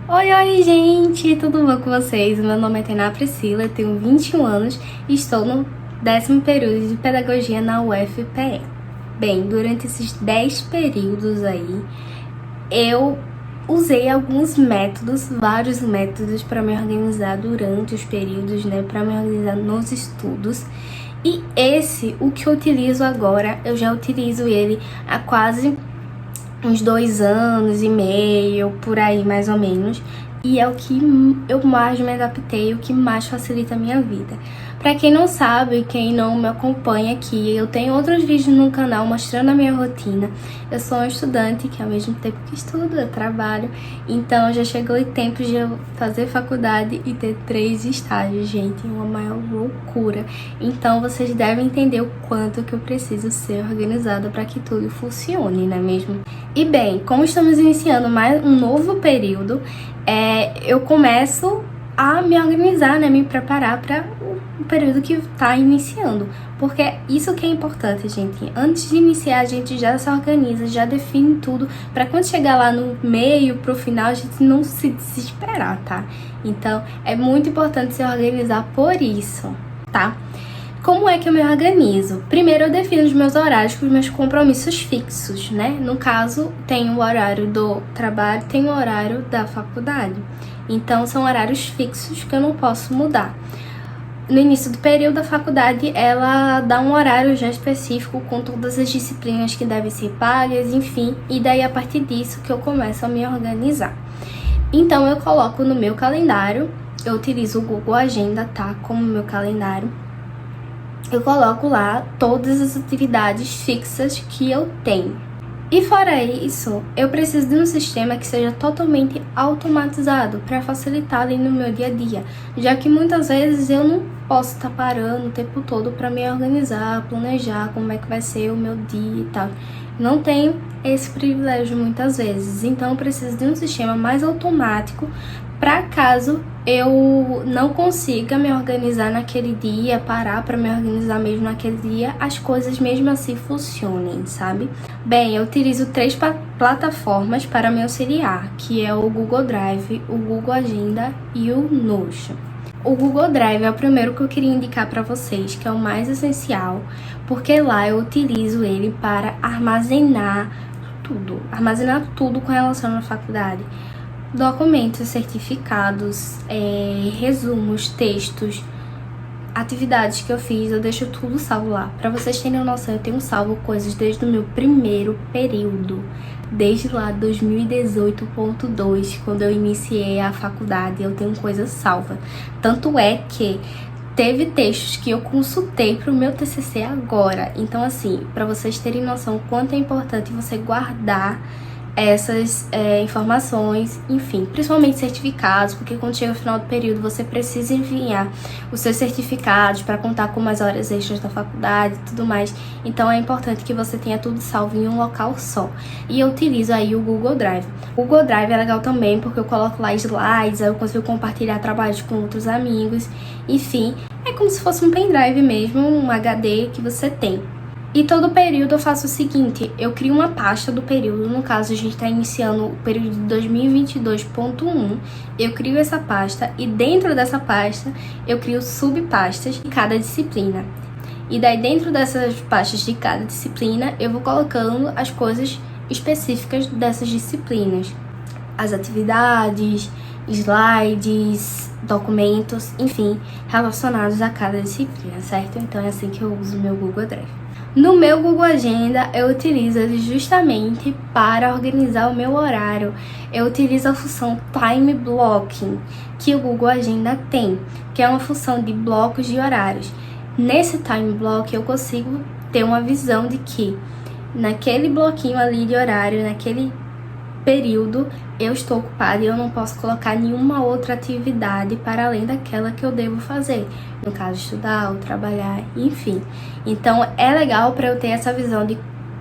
Oi, gente! Tudo bom com vocês? Meu nome é Tainá Priscila, eu tenho 21 anos e estou no 10º período de Pedagogia na UFPE. Bem, durante esses 10 períodos aí, eu usei alguns métodos, vários métodos para me organizar durante os períodos, né? Para me organizar nos estudos. E o que eu utilizo agora, eu já utilizo ele há quase uns 2 anos e meio, por aí mais ou menos. E é o que eu mais me adaptei, o que mais facilita a minha vida. Pra quem não sabe, quem não me acompanha aqui, eu tenho outros vídeos no canal mostrando a minha rotina. Eu sou uma estudante que ao mesmo tempo que estudo, eu trabalho. Então já chegou o tempo de eu fazer faculdade e ter 3 estágios, gente. Uma maior loucura. Então vocês devem entender o quanto que eu preciso ser organizada para que tudo funcione, não é mesmo? E bem, como estamos iniciando mais um novo período, eu começo a me organizar, né, me preparar para o período que está iniciando, porque isso que é importante, gente. Antes de iniciar, a gente já se organiza, já define tudo, para quando chegar lá no meio, pro final, a gente não se desesperar, tá? Então, é muito importante se organizar por isso, tá? Como é que eu me organizo? Primeiro eu defino os meus horários com os meus compromissos fixos, né? No caso, tem o horário do trabalho, tem o horário da faculdade. Então, são horários fixos que eu não posso mudar. No início do período da faculdade, ela dá um horário já específico com todas as disciplinas que devem ser pagas, enfim. E daí, a partir disso, que eu começo a me organizar. Então, eu coloco no meu calendário, eu utilizo o Google Agenda, tá? Como meu calendário. Eu coloco lá todas as atividades fixas que eu tenho. E fora isso, eu preciso de um sistema que seja totalmente automatizado para facilitar ali no meu dia a dia, já que muitas vezes eu não posso estar parando o tempo todo para me organizar, planejar como é que vai ser o meu dia e tal. Não tenho esse privilégio muitas vezes, então eu preciso de um sistema mais automático para caso eu não consiga me organizar naquele dia, parar para me organizar mesmo naquele dia, as coisas mesmo assim funcionem, sabe? Bem, eu utilizo 3 plataformas para me auxiliar, que é o Google Drive, o Google Agenda e o Notion. O Google Drive é o primeiro que eu queria indicar para vocês, que é o mais essencial, porque lá eu utilizo ele para armazenar tudo com relação à faculdade. Documentos, certificados, resumos, textos, atividades que eu fiz, eu deixo tudo salvo lá. Pra vocês terem noção, eu tenho salvo coisas desde o meu primeiro período, desde lá 2018.2, quando eu iniciei a faculdade, eu tenho coisa salva. Tanto é que teve textos que eu consultei pro meu TCC agora. Então, assim, pra vocês terem noção quanto é importante você guardar essas informações, enfim, principalmente certificados, porque quando chega o final do período você precisa enviar os seus certificados para contar com as horas extras da faculdade e tudo mais. Então é importante que você tenha tudo salvo em um local só. E eu utilizo aí o Google Drive. O Google Drive é legal também porque eu coloco lá slides, aí eu consigo compartilhar trabalhos com outros amigos, enfim, é como se fosse um pendrive mesmo, um HD que você tem. E todo período eu faço o seguinte, eu crio uma pasta do período, no caso a gente está iniciando o período de 2022.1, eu crio essa pasta e dentro dessa pasta eu crio subpastas de cada disciplina. E daí dentro dessas pastas de cada disciplina eu vou colocando as coisas específicas dessas disciplinas. As atividades, slides, documentos, enfim, relacionados a cada disciplina, certo? Então é assim que eu uso o meu Google Drive. No meu Google Agenda, eu utilizo ele justamente para organizar o meu horário. Eu utilizo a função Time Blocking, que o Google Agenda tem, que é uma função de blocos de horários. Nesse Time Block, eu consigo ter uma visão de que naquele bloquinho ali de horário, naquele período, eu estou ocupada e eu não posso colocar nenhuma outra atividade para além daquela que eu devo fazer. No caso, estudar ou trabalhar, enfim. Então, é legal para eu ter essa visão de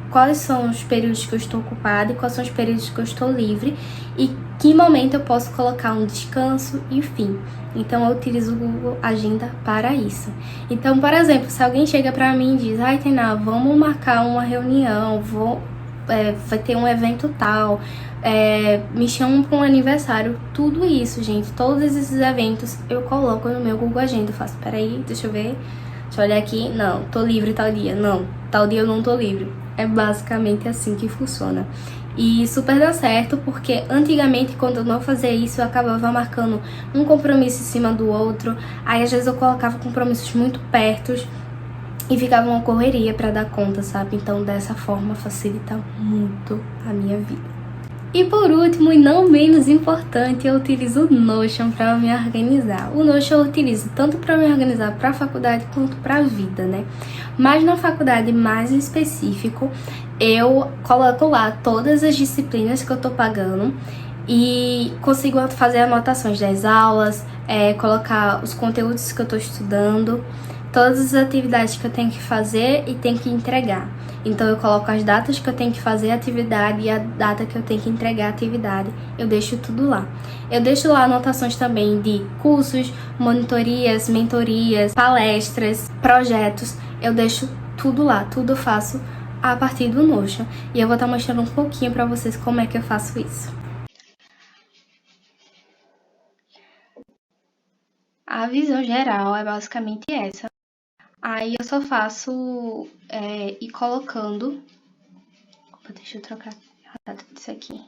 quais são os períodos que eu estou ocupada e quais são os períodos que eu estou livre e que momento eu posso colocar um descanso, enfim. Então, eu utilizo o Google Agenda para isso. Então, por exemplo, se alguém chega para mim e diz: ai, Tainá, vamos marcar uma reunião, vai ter um evento tal, me chamam para um aniversário, tudo isso, gente, todos esses eventos eu coloco no meu Google Agenda. Eu faço, peraí, deixa eu ver, deixa eu olhar aqui, não, tô livre tal dia, não, tal dia eu não tô livre. É basicamente assim que funciona. E super dá certo, porque antigamente, quando eu não fazia isso, eu acabava marcando um compromisso em cima do outro. Aí às vezes eu colocava compromissos muito perto e ficava uma correria pra dar conta, sabe? Então dessa forma facilita muito a minha vida. E por último, e não menos importante, eu utilizo o Notion para me organizar. O Notion eu utilizo tanto para me organizar para a faculdade quanto para a vida, né? Mas na faculdade, mais em específico, eu coloco lá todas as disciplinas que eu tô pagando e consigo fazer anotações das aulas, colocar os conteúdos que eu tô estudando, todas as atividades que eu tenho que fazer e tenho que entregar. Então eu coloco as datas que eu tenho que fazer a atividade e a data que eu tenho que entregar a atividade. Eu deixo tudo lá. Eu deixo lá anotações também de cursos, monitorias, mentorias, palestras, projetos. Eu deixo tudo lá, tudo eu faço a partir do Notion. E eu vou estar mostrando um pouquinho para vocês como é que eu faço isso. A visão geral é basicamente essa. Aí eu só faço ir colocando. Opa, deixa eu trocar a data disso aqui.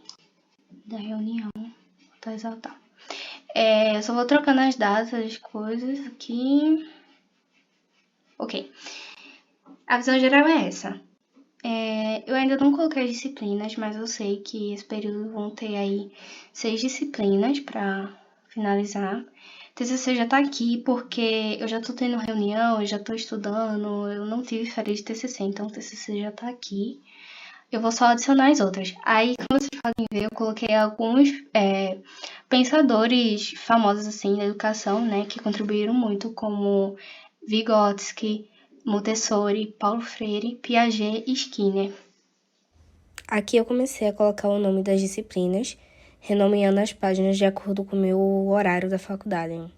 Da reunião. Vou exaltar. Eu só vou trocando as datas, as coisas aqui. Ok. A visão geral é essa. Eu ainda não coloquei as disciplinas, mas eu sei que esse período vão ter aí 6 disciplinas pra finalizar. TCC já tá aqui porque eu já tô tendo reunião, eu já tô estudando, eu não tive férias de TCC, então o TCC já tá aqui. Eu vou só adicionar as outras. Aí, como vocês podem ver, eu coloquei alguns pensadores famosos assim da educação, né, que contribuíram muito, como Vygotsky, Montessori, Paulo Freire, Piaget e Skinner. Aqui eu comecei a colocar o nome das disciplinas, renomeando as páginas de acordo com o meu horário da faculdade.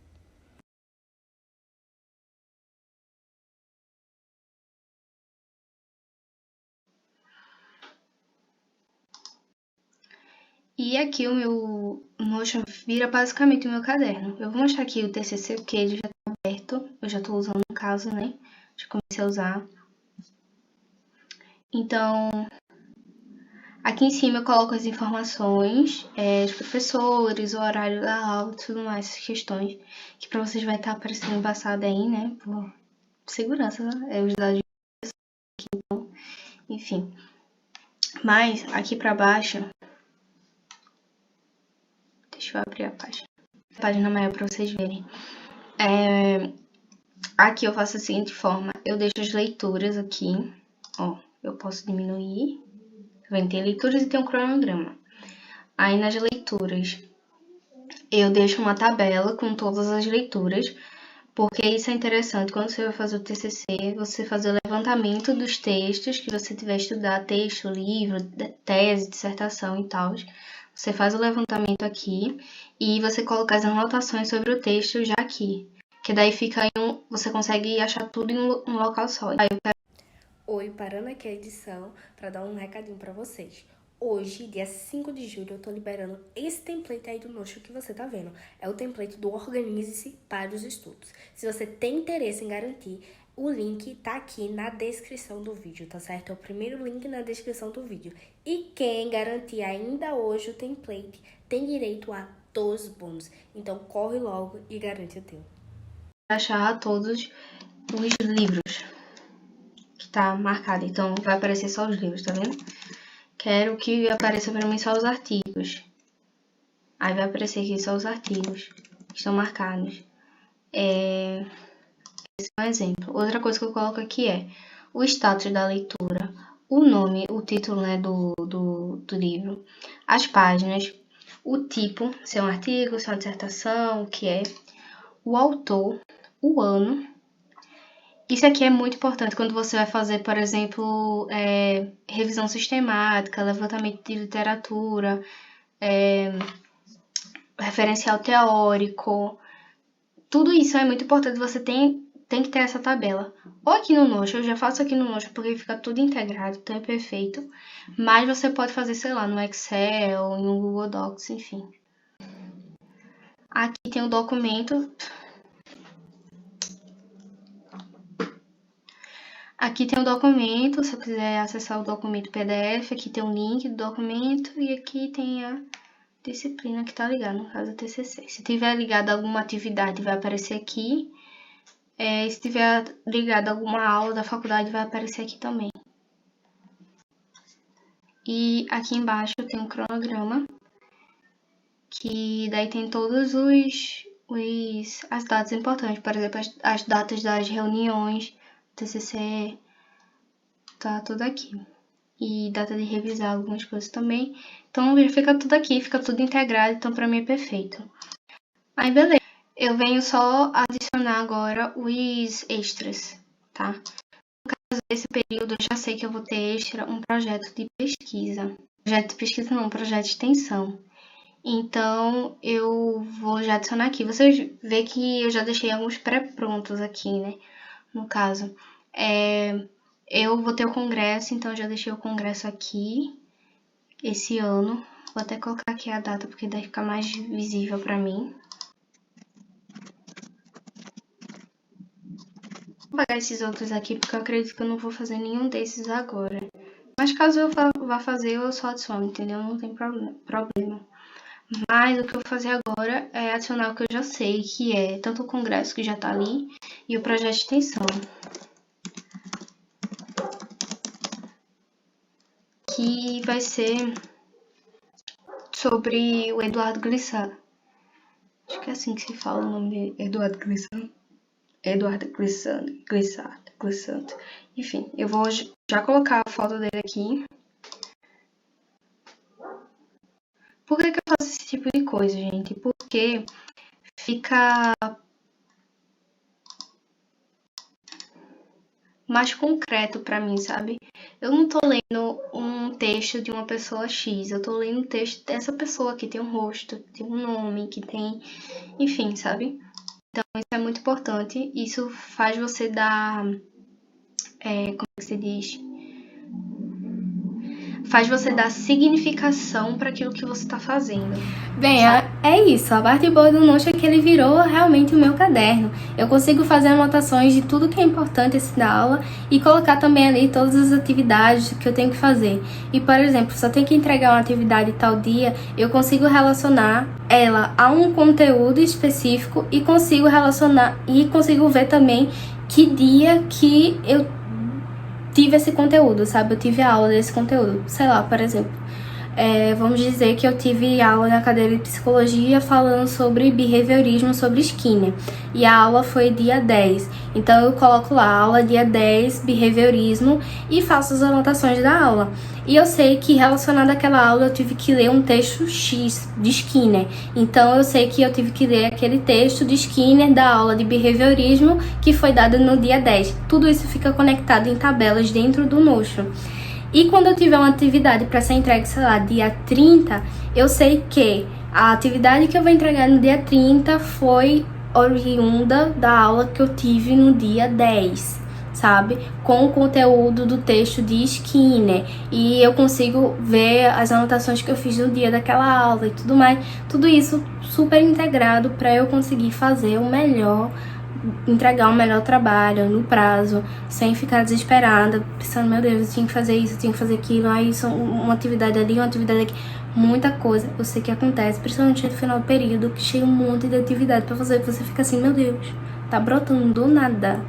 E aqui o meu Notion vira basicamente o meu caderno. Eu vou mostrar aqui o TCC, porque ele já tá aberto. Eu já tô usando no caso, né? Já comecei a usar. Então, aqui em cima eu coloco as informações, os professores, o horário da aula, tudo mais, essas questões. Que pra vocês vai estar aparecendo embaçado aí, né? Por segurança, né? Os dados aqui, então, enfim. Mas, aqui pra baixo... Deixa eu abrir a página. A página maior pra vocês verem. Aqui eu faço da seguinte forma. Eu deixo as leituras aqui. Ó, eu posso diminuir. Tá vendo? Tem leituras e tem um cronograma. Aí nas leituras, eu deixo uma tabela com todas as leituras. Porque isso é interessante. Quando você vai fazer o TCC, você fazer o levantamento dos textos que você tiver estudar. Texto, livro, tese, dissertação e tal. Você faz o levantamento aqui e você coloca as anotações sobre o texto já aqui. Que daí fica você consegue achar tudo em um local só. Oi, parando aqui a edição para dar um recadinho para vocês. Hoje, dia 5 de julho, eu tô liberando esse template aí do Notion que você tá vendo. É o template do Organize-se para os Estudos. Se você tem interesse em garantir, o link tá aqui na descrição do vídeo, tá certo? É o primeiro link na descrição do vídeo. E quem garantir ainda hoje o template tem direito a 12 bônus. Então corre logo e garante o teu. Achar todos os livros que tá marcado. Então vai aparecer só os livros, tá vendo? Quero que apareça para mim só os artigos. Aí vai aparecer aqui só os artigos que estão marcados. Esse é um exemplo. Outra coisa que eu coloco aqui é o status da leitura, o nome, o título, né, do livro, as páginas, o tipo, se é um artigo, se é uma dissertação, o que é, o autor, o ano. Isso aqui é muito importante quando você vai fazer, por exemplo, revisão sistemática, levantamento de literatura, referencial teórico. Tudo isso é muito importante. Você tem tem que ter essa tabela. Ou aqui no Notion, eu já faço aqui no Notion porque fica tudo integrado, então é perfeito. Mas você pode fazer, sei lá, no Excel, no Google Docs, enfim. Aqui tem o documento. Aqui tem o documento, se eu quiser acessar o documento PDF, aqui tem o link do documento e aqui tem a disciplina que tá ligada, no caso a TCC. Se tiver ligado a alguma atividade, vai aparecer aqui. Se tiver ligado a alguma aula da faculdade, vai aparecer aqui também. E aqui embaixo tem um cronograma, que daí tem todas as datas importantes, por exemplo, as datas das reuniões, TCC, tá tudo aqui. E data de revisar algumas coisas também. Então, fica tudo aqui, fica tudo integrado, então pra mim é perfeito. Aí, beleza. Eu venho só adicionar agora os extras, tá? No caso desse período, eu já sei que eu vou ter extra um projeto de pesquisa. Projeto de pesquisa não, projeto de extensão. Então, eu vou já adicionar aqui. Vocês vê que eu já deixei alguns pré-prontos aqui, né? No caso, eu vou ter o congresso, então eu já deixei o congresso aqui, esse ano. Vou até colocar aqui a data, porque daí fica mais visível pra mim. Vou apagar esses outros aqui, porque eu acredito que eu não vou fazer nenhum desses agora. Mas caso eu vá fazer, eu só adiciono, entendeu? Não tem problema. Mas o que eu vou fazer agora é adicionar o que eu já sei, que é tanto o congresso que já tá ali e o projeto de extensão. Que vai ser sobre o Eduardo Glissant. Acho que é assim que se fala o nome dele, Eduardo Glissant. Eduardo Glissant. Enfim, eu vou já colocar a foto dele aqui. Por que eu faço esse tipo de coisa, gente? Porque fica mais concreto pra mim, sabe? Eu não tô lendo um texto de uma pessoa X, eu tô lendo um texto dessa pessoa que tem um rosto, que tem um nome, que tem... Enfim, sabe? Então, isso é muito importante. Isso faz você dar... como é que se diz? Faz você dar significação para aquilo que você está fazendo. Bem, é isso. A parte boa do Notion é que ele virou realmente o meu caderno. Eu consigo fazer anotações de tudo que é importante assim na aula e colocar também ali todas as atividades que eu tenho que fazer. E, por exemplo, se eu tenho que entregar uma atividade tal dia, eu consigo relacionar ela a um conteúdo específico e consigo relacionar e consigo ver também que dia que eu tive esse conteúdo, sabe? Eu tive aula desse conteúdo. Sei lá, por exemplo, vamos dizer que eu tive aula na cadeira de psicologia falando sobre behaviorismo, sobre Skinner. E a aula foi dia 10. Então eu coloco lá, aula dia 10, behaviorismo, e faço as anotações da aula. E eu sei que relacionado àquela aula eu tive que ler um texto X de Skinner. Então eu sei que eu tive que ler aquele texto de Skinner da aula de behaviorismo que foi dada no dia 10. Tudo isso fica conectado em tabelas dentro do Notion. E quando eu tiver uma atividade para ser entregue, sei lá, dia 30, eu sei que a atividade que eu vou entregar no dia 30 foi oriunda da aula que eu tive no dia 10, sabe? Com o conteúdo do texto de Skinner. E eu consigo ver as anotações que eu fiz no dia daquela aula e tudo mais. Tudo isso super integrado para eu conseguir fazer o melhor, entregar um melhor trabalho no prazo, sem ficar desesperada, pensando, meu Deus, eu tinha que fazer isso, eu tinha que fazer aquilo, aí isso, uma atividade ali, uma atividade aqui, muita coisa. Eu sei que acontece, principalmente no final do período, que chega um monte de atividade pra fazer, que você fica assim, meu Deus, tá brotando do nada.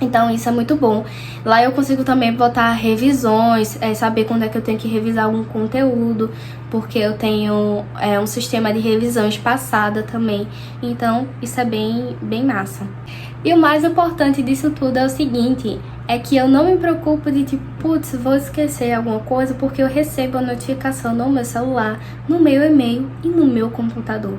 Então isso é muito bom. Lá eu consigo também botar revisões, saber quando é que eu tenho que revisar algum conteúdo, porque eu tenho um sistema de revisão espaçada também. Então isso é bem massa. E o mais importante disso tudo é o seguinte, é que eu não me preocupo de tipo, putz, vou esquecer alguma coisa porque eu recebo a notificação no meu celular, no meu e-mail e no meu computador.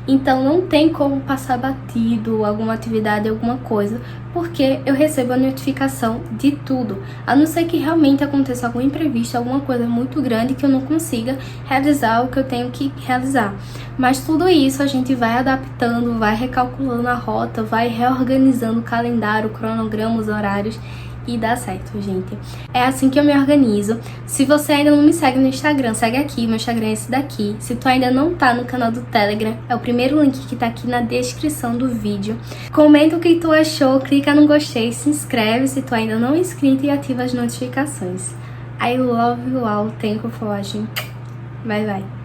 Então não tem como passar batido alguma atividade, alguma coisa, porque eu recebo a notificação de tudo. A não ser que realmente aconteça algum imprevisto, alguma coisa muito grande que eu não consiga realizar o que eu tenho que realizar. Mas tudo isso a gente vai adaptando, vai recalculando a rota, vai reorganizando o calendário, o cronograma, os horários. E dá certo, gente. É assim que eu me organizo. Se você ainda não me segue no Instagram, segue aqui. Meu Instagram é esse daqui. Se tu ainda não tá no canal do Telegram, é o primeiro link que tá aqui na descrição do vídeo. Comenta o que tu achou, clica no gostei, se inscreve se tu ainda não é inscrito e ativa as notificações. I love you all. Thank you for watching. Bye, bye.